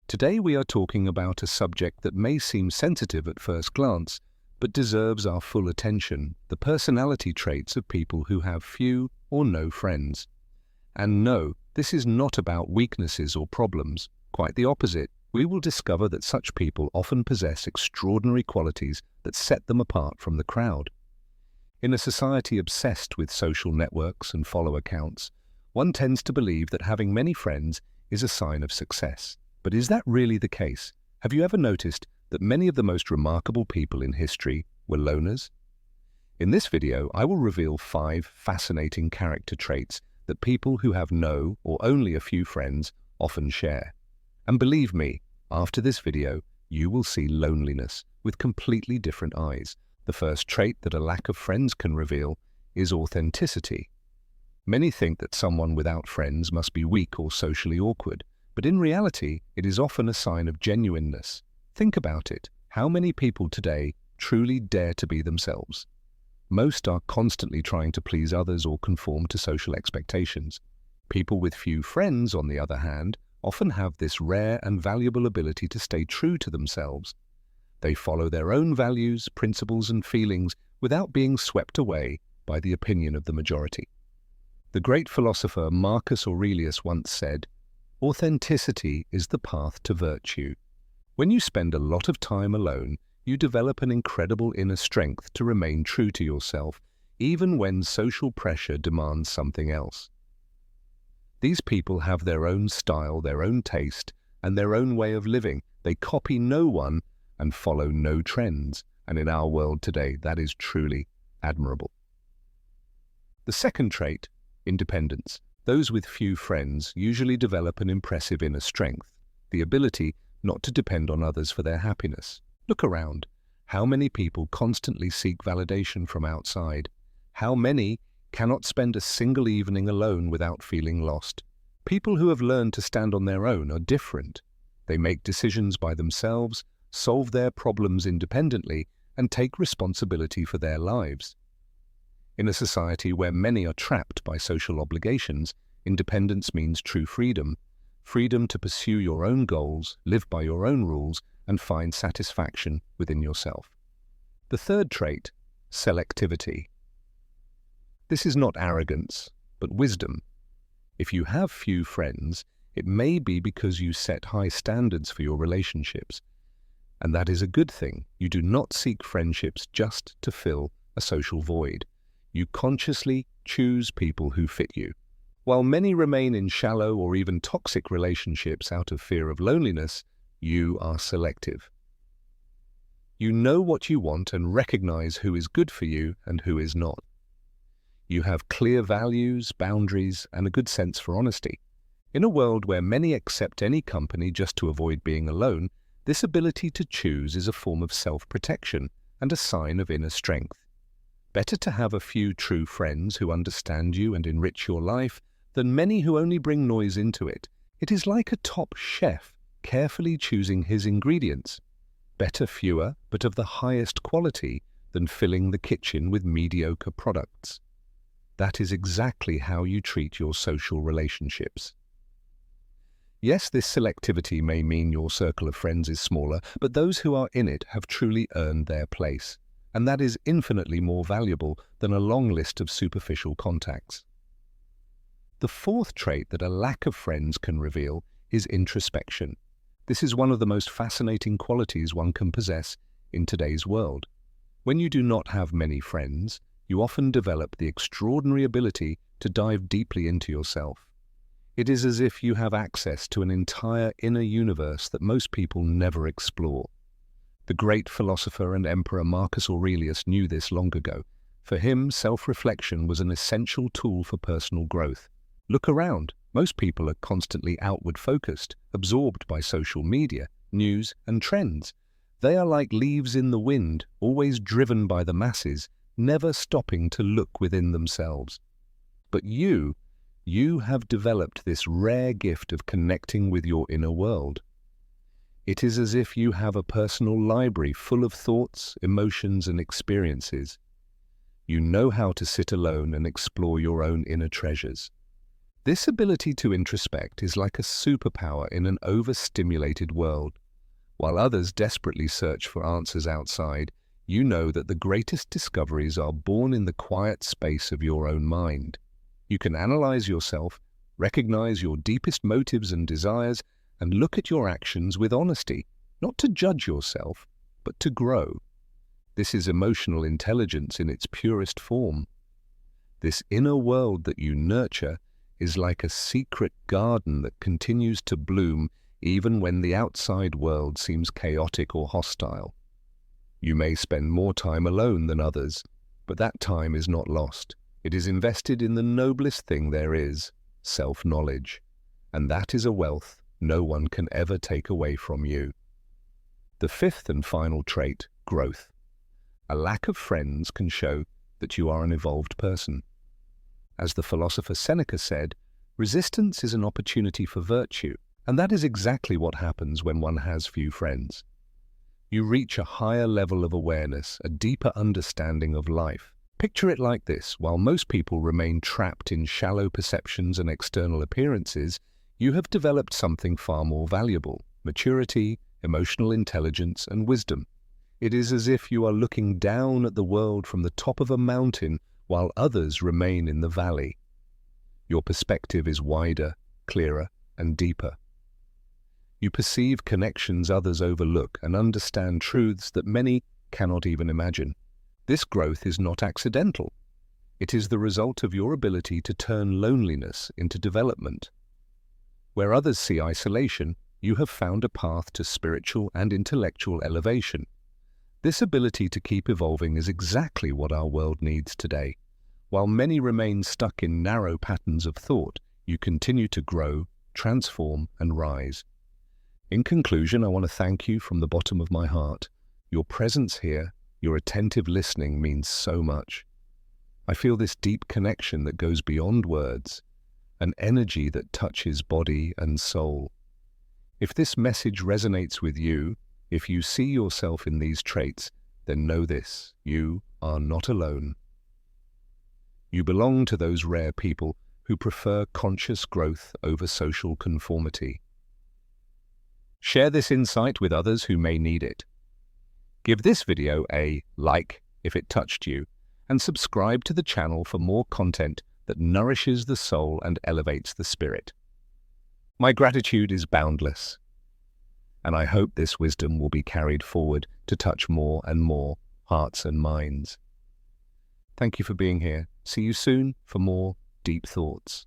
Today we are talking about a subject that may seem sensitive at first glance, but deserves our full attention: the personality traits of people who have few or no friends. And no, this is not about weaknesses or problems. Quite the opposite. We will discover that such people often possess extraordinary qualities that set them apart from the crowd. In a society obsessed with social networks and follower counts, one tends to believe that having many friends is a sign of success. But is that really the case? Have you ever noticed that many of the most remarkable people in history were loners? In this video, I will reveal 5 fascinating character traits that people who have no or only a few friends often share. And believe me, after this video, you will see loneliness with completely different eyes. The first trait that a lack of friends can reveal is authenticity. Many think that someone without friends must be weak or socially awkward, but in reality, it is often a sign of genuineness. Think about it. How many people today truly dare to be themselves? Most are constantly trying to please others or conform to social expectations. People with few friends, on the other hand, often have this rare and valuable ability to stay true to themselves. They follow their own values, principles, and feelings without being swept away by the opinion of the majority. The great philosopher Marcus Aurelius once said, "Authenticity is the path to virtue." When you spend a lot of time alone, you develop an incredible inner strength to remain true to yourself, even when social pressure demands something else. These people have their own style, their own taste, and their own way of living. They copy no one and follow no trends, and in our world today, that is truly admirable. The second trait, independence. Those with few friends usually develop an impressive inner strength, the ability not to depend on others for their happiness. Look around. How many people constantly seek validation from outside? How many cannot spend a single evening alone without feeling lost? People who have learned to stand on their own are different. They make decisions by themselves, solve their problems independently, and take responsibility for their lives. In a society where many are trapped by social obligations, independence means true freedom. Freedom to pursue your own goals, live by your own rules, and find satisfaction within yourself. The third trait, selectivity. This is not arrogance, but wisdom. If you have few friends, it may be because you set high standards for your relationships. And that is a good thing. You do not seek friendships just to fill a social void. You consciously choose people who fit you. While many remain in shallow or even toxic relationships out of fear of loneliness, you are selective. You know what you want and recognize who is good for you and who is not. You have clear values, boundaries, and a good sense for honesty. In a world where many accept any company just to avoid being alone, this ability to choose is a form of self-protection and a sign of inner strength. Better to have a few true friends who understand you and enrich your life than many who only bring noise into it. It is like a top chef carefully choosing his ingredients. Better fewer, but of the highest quality, than filling the kitchen with mediocre products. That is exactly how you treat your social relationships. Yes, this selectivity may mean your circle of friends is smaller, but those who are in it have truly earned their place. And that is infinitely more valuable than a long list of superficial contacts. The fourth trait that a lack of friends can reveal is introspection. This is one of the most fascinating qualities one can possess in today's world. When you do not have many friends, you often develop the extraordinary ability to dive deeply into yourself. It is as if you have access to an entire inner universe that most people never explore. The great philosopher and emperor Marcus Aurelius knew this long ago. For him, self-reflection was an essential tool for personal growth. Look around. Most people are constantly outward-focused, absorbed by social media, news, and trends. They are like leaves in the wind, always driven by the masses, never stopping to look within themselves. But you have developed this rare gift of connecting with your inner world. It is as if you have a personal library full of thoughts, emotions, and experiences. You know how to sit alone and explore your own inner treasures. This ability to introspect is like a superpower in an overstimulated world. While others desperately search for answers outside, you know that the greatest discoveries are born in the quiet space of your own mind. You can analyze yourself, recognize your deepest motives and desires, and look at your actions with honesty, not to judge yourself, but to grow. This is emotional intelligence in its purest form. This inner world that you nurture is like a secret garden that continues to bloom even when the outside world seems chaotic or hostile. You may spend more time alone than others, but that time is not lost. It is invested in the noblest thing there is, self-knowledge, and that is a wealth no one can ever take away from you. The fifth and final trait, growth. A lack of friends can show that you are an evolved person. As the philosopher Seneca said, resistance is an opportunity for virtue, and that is exactly what happens when one has few friends. You reach a higher level of awareness, a deeper understanding of life. Picture it like this: while most people remain trapped in shallow perceptions and external appearances, you have developed something far more valuable: maturity, emotional intelligence, and wisdom. It is as if you are looking down at the world from the top of a mountain while others remain in the valley. Your perspective is wider, clearer, and deeper. You perceive connections others overlook and understand truths that many cannot even imagine. This growth is not accidental. It is the result of your ability to turn loneliness into development. Where others see isolation, you have found a path to spiritual and intellectual elevation. This ability to keep evolving is exactly what our world needs today. While many remain stuck in narrow patterns of thought, you continue to grow, transform, and rise. In conclusion, I want to thank you from the bottom of my heart. Your presence here, your attentive listening means so much. I feel this deep connection that goes beyond words, an energy that touches body and soul. If this message resonates with you, if you see yourself in these traits, then know this: you are not alone. You belong to those rare people who prefer conscious growth over social conformity. Share this insight with others who may need it. Give this video a like if it touched you, and subscribe to the channel for more content that nourishes the soul and elevates the spirit. My gratitude is boundless, and I hope this wisdom will be carried forward to touch more and more hearts and minds. Thank you for being here. See you soon for more deep thoughts.